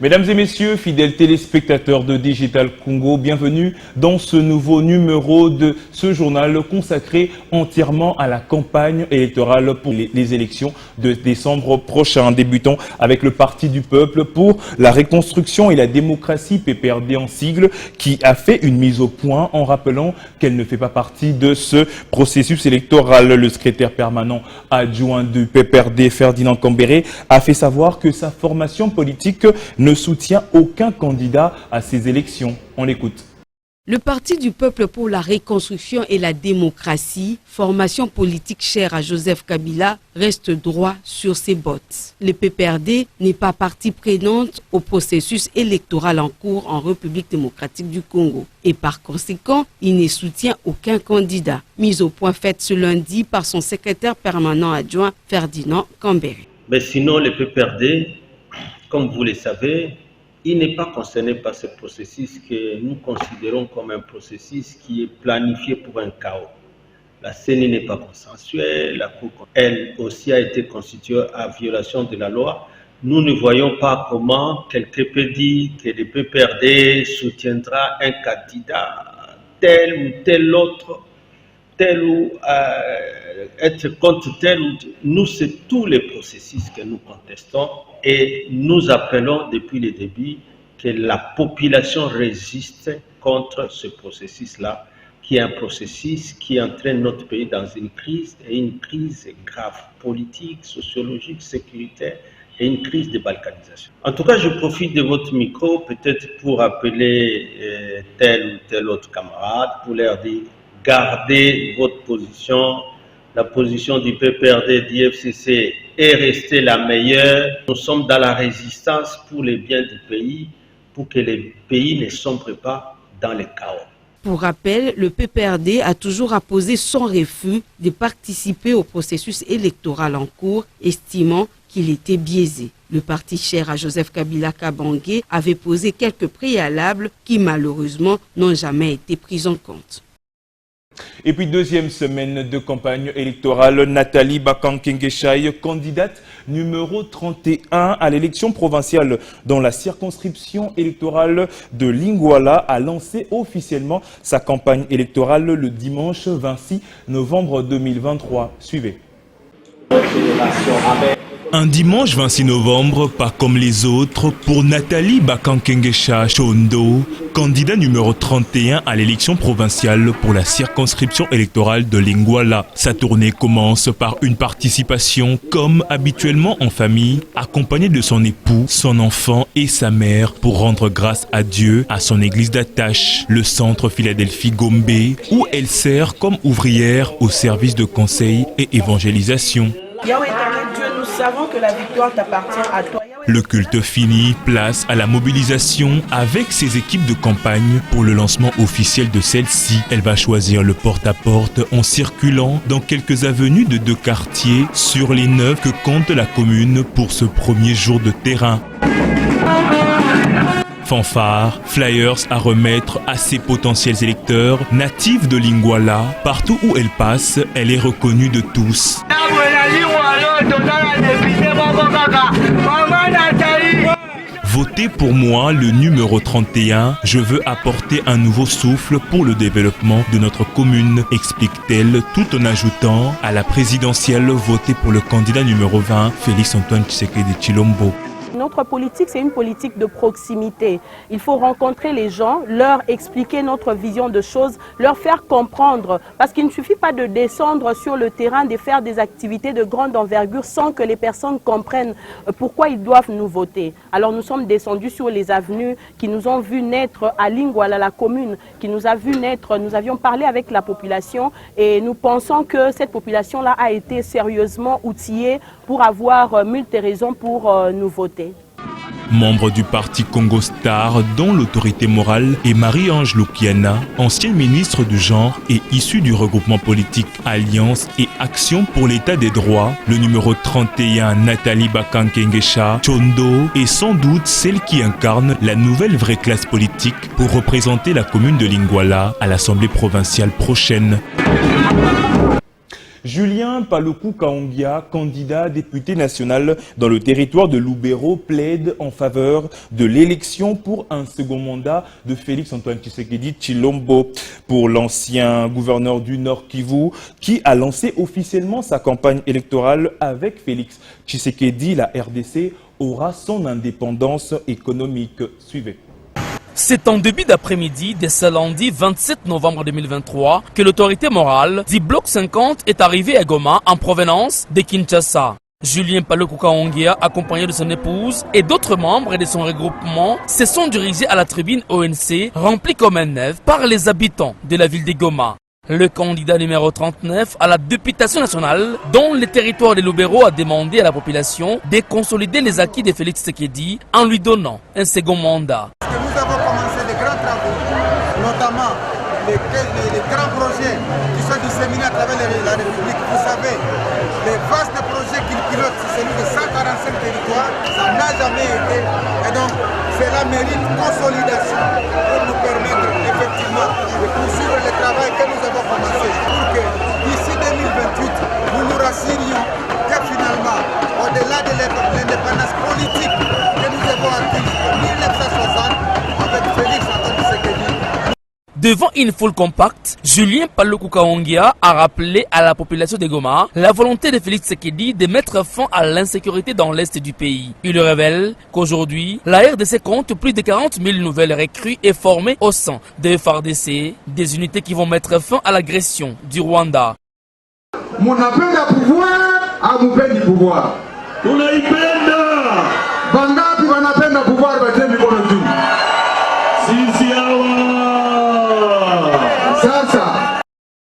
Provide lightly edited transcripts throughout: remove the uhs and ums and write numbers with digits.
Mesdames et messieurs, fidèles téléspectateurs de Digital Congo, bienvenue dans ce nouveau numéro de ce journal consacré entièrement à la campagne électorale pour les élections de décembre prochain. Débutons avec le Parti du Peuple pour la reconstruction et la démocratie, PPRD en sigle, qui a fait une mise au point en rappelant qu'elle ne fait pas partie de ce processus électoral. Le secrétaire permanent adjoint du PPRD, Ferdinand Cambéré, a fait savoir que sa formation politique ne soutient aucun candidat à ces élections. On l'écoute. Le Parti du Peuple pour la reconstruction et la démocratie, formation politique chère à Joseph Kabila, reste droit sur ses bottes. Le PPRD n'est pas partie prenante au processus électoral en cours en République démocratique du Congo. Et par conséquent, il ne soutient aucun candidat. Mise au point faite ce lundi par son secrétaire permanent adjoint Ferdinand Cambéré. Mais sinon, le PPRD, comme vous le savez, il n'est pas concerné par ce processus que nous considérons comme un processus qui est planifié pour un chaos. La CENI n'est pas consensuelle, la Cour, elle aussi a été constituée à violation de la loi. Nous ne voyons pas comment quelqu'un peut dire que le PPRD soutiendra un candidat tel ou tel autre, tel ou être contre tel ou tel. Nous, c'est tous les processus que nous contestons et nous appelons depuis le début que la population résiste contre ce processus-là, qui est un processus qui entraîne notre pays dans une crise, et une crise grave, politique, sociologique, sécuritaire, et une crise de balkanisation. En tout cas, je profite de votre micro peut-être pour appeler tel ou tel autre camarade, pour leur dire gardez votre position. La position du PPRD, du FCC est restée la meilleure. Nous sommes dans la résistance pour les biens du pays, pour que le pays ne sombre pas dans le chaos. Pour rappel, le PPRD a toujours apposé son refus de participer au processus électoral en cours, estimant qu'il était biaisé. Le parti cher à Joseph Kabila Kabange avait posé quelques préalables qui malheureusement n'ont jamais été pris en compte. Et puis deuxième semaine de campagne électorale, Nathalie Bakankengeshaï, candidate numéro 31 à l'élection provinciale dans la circonscription électorale de Lingwala, a lancé officiellement sa campagne électorale le dimanche 26 novembre 2023. Suivez. Un dimanche 26 novembre, pas comme les autres, pour Nathalie Bakankengesha Chondo, candidat numéro 31 à l'élection provinciale pour la circonscription électorale de Lingwala. Sa tournée commence par une participation, comme habituellement en famille, accompagnée de son époux, son enfant et sa mère pour rendre grâce à Dieu à son église d'attache, le centre Philadelphie Gombe, où elle sert comme ouvrière au service de conseil et évangélisation. Yahweh éternel Dieu, nous savons que la victoire t'appartient à toi. Le culte fini, place à la mobilisation avec ses équipes de campagne pour le lancement officiel de celle-ci. Elle va choisir le porte-à-porte en circulant dans quelques avenues de 2 quartiers sur les 9 que compte la commune pour ce premier jour de terrain. Fanfare, flyers à remettre à ses potentiels électeurs natifs de Lingwala. Partout où elle passe, elle est reconnue de tous. Votez pour moi le numéro 31. Je veux apporter un nouveau souffle pour le développement de notre commune, explique-t-elle tout en ajoutant à la présidentielle votez pour le candidat numéro 20, Félix Antoine Tshisekedi Tshilombo. Notre politique, c'est une politique de proximité. Il faut rencontrer les gens, leur expliquer notre vision de choses, leur faire comprendre. Parce qu'il ne suffit pas de descendre sur le terrain, de faire des activités de grande envergure sans que les personnes comprennent pourquoi ils doivent nous voter. Alors nous sommes descendus sur les avenues qui nous ont vu naître à Lingwala, la commune, qui nous a vu naître. Nous avions parlé avec la population et nous pensons que cette population-là a été sérieusement outillée pour avoir multiples raisons pour nous voter. Membre du parti Congo Star, dont l'autorité morale est Marie-Ange Lukiana, ancienne ministre du genre et issue du regroupement politique Alliance et Action pour l'État des droits, le numéro 31, Nathalie Bakankengesha Chondo, est sans doute celle qui incarne la nouvelle vraie classe politique pour représenter la commune de Lingwala à l'Assemblée provinciale prochaine. Julien Paluku Kaongia, candidat député national dans le territoire de Lubero, plaide en faveur de l'élection pour un second mandat de Félix-Antoine Tshisekedi Tshilombo. Pour l'ancien gouverneur du Nord Kivu, qui a lancé officiellement sa campagne électorale avec Félix Tshisekedi, la RDC aura son indépendance économique. Suivez. C'est en début d'après-midi de ce lundi 27 novembre 2023 que l'autorité morale du Bloc 50 est arrivée à Goma en provenance de Kinshasa. Julien Paluku Kaongia, accompagné de son épouse et d'autres membres de son regroupement, se sont dirigés à la tribune ONC remplie comme un œuf par les habitants de la ville de Goma. Le candidat numéro 39 à la députation nationale, dont le territoire de Lubero a demandé à la population de consolider les acquis de Félix Tshisekedi en lui donnant un second mandat. Nous avons commencé de grands travaux, notamment les grands projets qui sont disséminés à travers la République. Vous savez, les vastes projets qu'il pilote, c'est celui de 145 territoires, ça n'a jamais été. Et donc, cela mérite consolidation pour nous permettre effectivement de poursuivre le travail que nous avons commencé pour que d'ici 2028, nous nous rassurions que finalement, au-delà de l'indépendance politique que nous avons acquise en 1960 avec Félix-Antoine Tshisekedi. Devant une foule compacte, Julien Paluku Kaongia a rappelé à la population de Goma la volonté de Félix Tshisekedi de mettre fin à l'insécurité dans l'est du pays. Il révèle qu'aujourd'hui, la RDC compte plus de 40 000 nouvelles recrues et formées au sein des FARDC, des unités qui vont mettre fin à l'agression du Rwanda. Munapenda pouvoir, amupendi pouvoir. Tunaipenda. Bangapi wanapenda pouvoir batie mikono juu. Sisi hawa.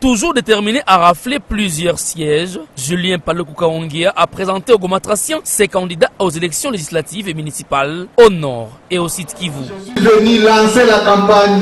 Toujours déterminé à rafler plusieurs sièges, Julien Paluku Kaongia a présenté au Gomatracien ses candidats aux élections législatives et municipales au nord et au sud Kivu. Venu lancer la campagne.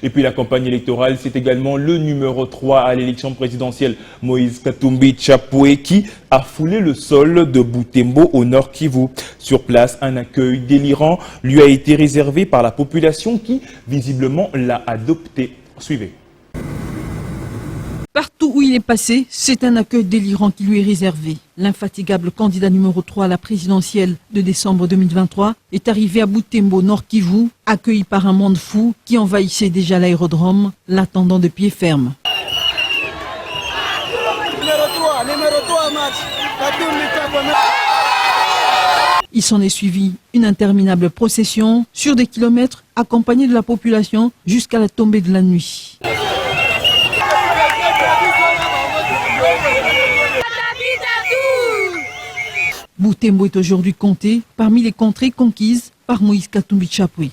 Et puis la campagne électorale, c'est également le numéro 3 à l'élection présidentielle, Moïse Katumbi Tshapoué, qui a foulé le sol de Butembo au nord Kivu. Sur place, un accueil délirant lui a été réservé par la population qui, visiblement, l'a adopté. Suivez. Partout où il est passé, c'est un accueil délirant qui lui est réservé. L'infatigable candidat numéro 3 à la présidentielle de décembre 2023 est arrivé à Butembo, Nord Kivu, accueilli par un monde fou qui envahissait déjà l'aérodrome, l'attendant de pied ferme. Il s'en est suivi une interminable procession sur des kilomètres accompagnée de la population jusqu'à la tombée de la nuit. Butembo est aujourd'hui compté parmi les contrées conquises par Moïse Katumbi Tshapoué.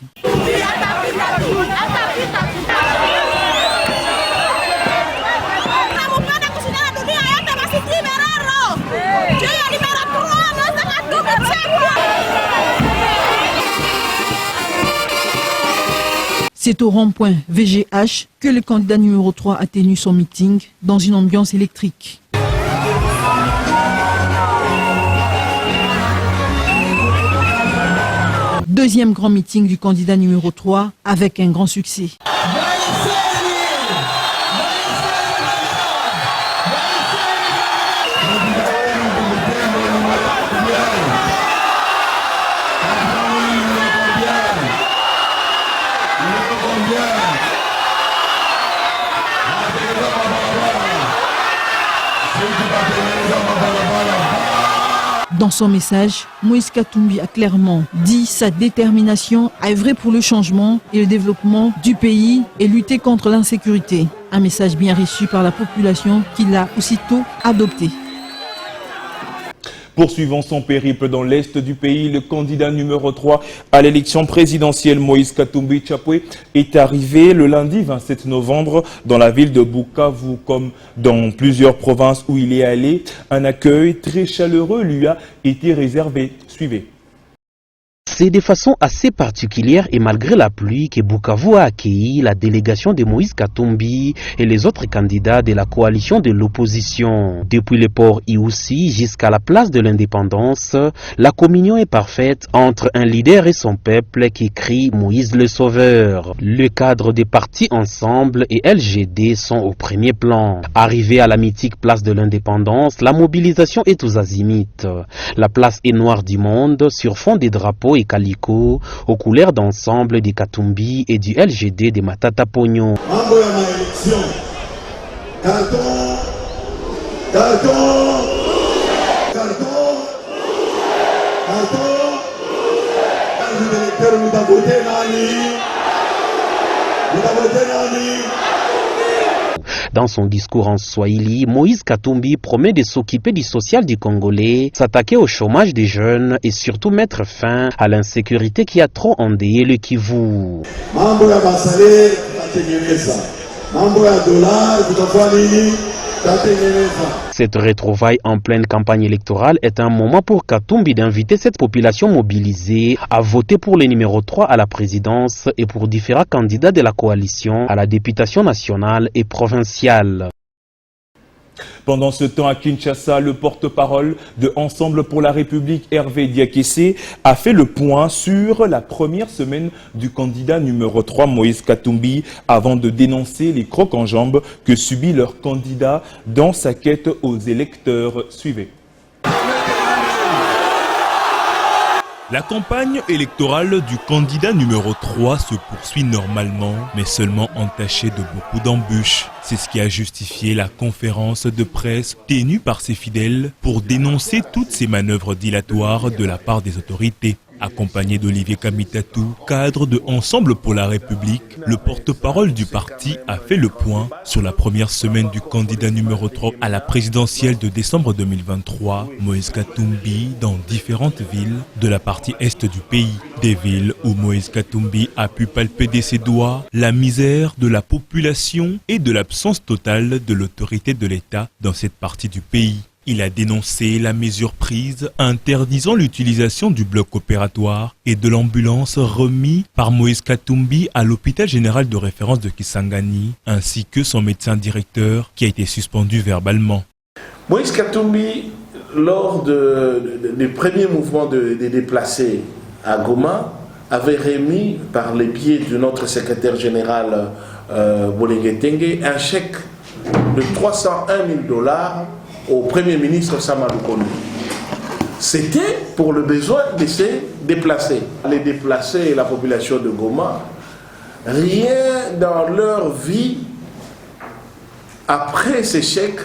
C'est au rond-point VGH que le candidat numéro 3 a tenu son meeting dans une ambiance électrique. Deuxième grand meeting du candidat numéro 3 avec un grand succès. Dans son message, Moïse Katumbi a clairement dit sa détermination à œuvrer pour le changement et le développement du pays et lutter contre l'insécurité. Un message bien reçu par la population qui l'a aussitôt adopté. Poursuivant son périple dans l'est du pays, le candidat numéro 3 à l'élection présidentielle, Moïse Katumbi Tshapoué, est arrivé le lundi 27 novembre dans la ville de Bukavu. Comme dans plusieurs provinces où il est allé, un accueil très chaleureux lui a été réservé. Suivez. C'est de façon assez particulière et malgré la pluie que Bukavu a accueilli la délégation de Moïse Katumbi et les autres candidats de la coalition de l'opposition. Depuis le port Iousi jusqu'à la place de l'Indépendance, la communion est parfaite entre un leader et son peuple qui crie Moïse le Sauveur. Le cadre des partis Ensemble et LGD sont au premier plan. Arrivé à la mythique place de l'Indépendance, la mobilisation est aux azimuts. La place est noire du monde sur fond des drapeaux et calico aux couleurs d'Ensemble du Katumbi et du LGD de Matata Pogno. Dans son discours en Swahili, Moïse Katumbi promet de s'occuper du social du Congolais, s'attaquer au chômage des jeunes et surtout mettre fin à l'insécurité qui a trop endeuillé le Kivu. Cette retrouvaille en pleine campagne électorale est un moment pour Katumbi d'inviter cette population mobilisée à voter pour le numéro 3 à la présidence et pour différents candidats de la coalition à la députation nationale et provinciale. Pendant ce temps, à Kinshasa, le porte-parole de Ensemble pour la République, Hervé Diakessé, a fait le point sur la première semaine du candidat numéro 3, Moïse Katumbi, avant de dénoncer les crocs en jambes que subit leur candidat dans sa quête aux électeurs. Suivez. La campagne électorale du candidat numéro 3 se poursuit normalement, mais seulement entachée de beaucoup d'embûches. C'est ce qui a justifié la conférence de presse tenue par ses fidèles pour dénoncer toutes ces manœuvres dilatoires de la part des autorités. Accompagné d'Olivier Kamitatou, cadre de Ensemble pour la République, le porte-parole du parti a fait le point sur la première semaine du candidat numéro 3 à la présidentielle de décembre 2023, Moïse Katumbi, dans différentes villes de la partie est du pays. Des villes où Moïse Katumbi a pu palper de ses doigts la misère de la population et de l'absence totale de l'autorité de l'État dans cette partie du pays. Il a dénoncé la mesure prise interdisant l'utilisation du bloc opératoire et de l'ambulance remis par Moïse Katumbi à l'hôpital général de référence de Kisangani, ainsi que son médecin directeur qui a été suspendu verbalement. Moïse Katumbi, lors des premiers mouvements des déplacés à Goma, avait remis par les pieds de notre secrétaire général Bolingue Tengue un chèque de 301 000 $ au Premier ministre Samalou Kondo. C'était pour le besoin de ces déplacés. Les déplacés et la population de Goma, rien dans leur vie, après ces chèques,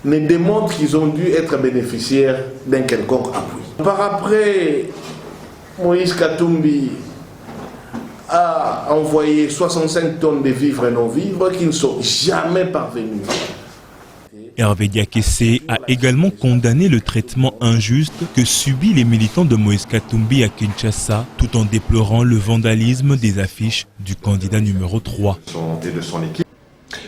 ne démontre qu'ils ont dû être bénéficiaires d'un quelconque appui. Par après, Moïse Katumbi a envoyé 65 tonnes de vivres et non-vivres qui ne sont jamais parvenus. Hervé Diakessé a également condamné le traitement injuste que subissent les militants de Moïse Katumbi à Kinshasa, tout en déplorant le vandalisme des affiches du candidat numéro 3.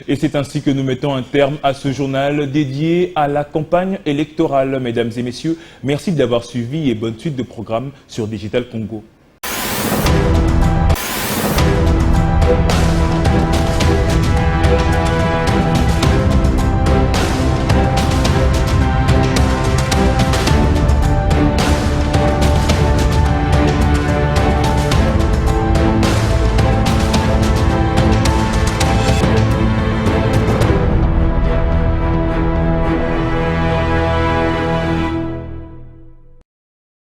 Et c'est ainsi que nous mettons un terme à ce journal dédié à la campagne électorale. Mesdames et messieurs, merci d'avoir suivi et bonne suite de programme sur Digital Congo.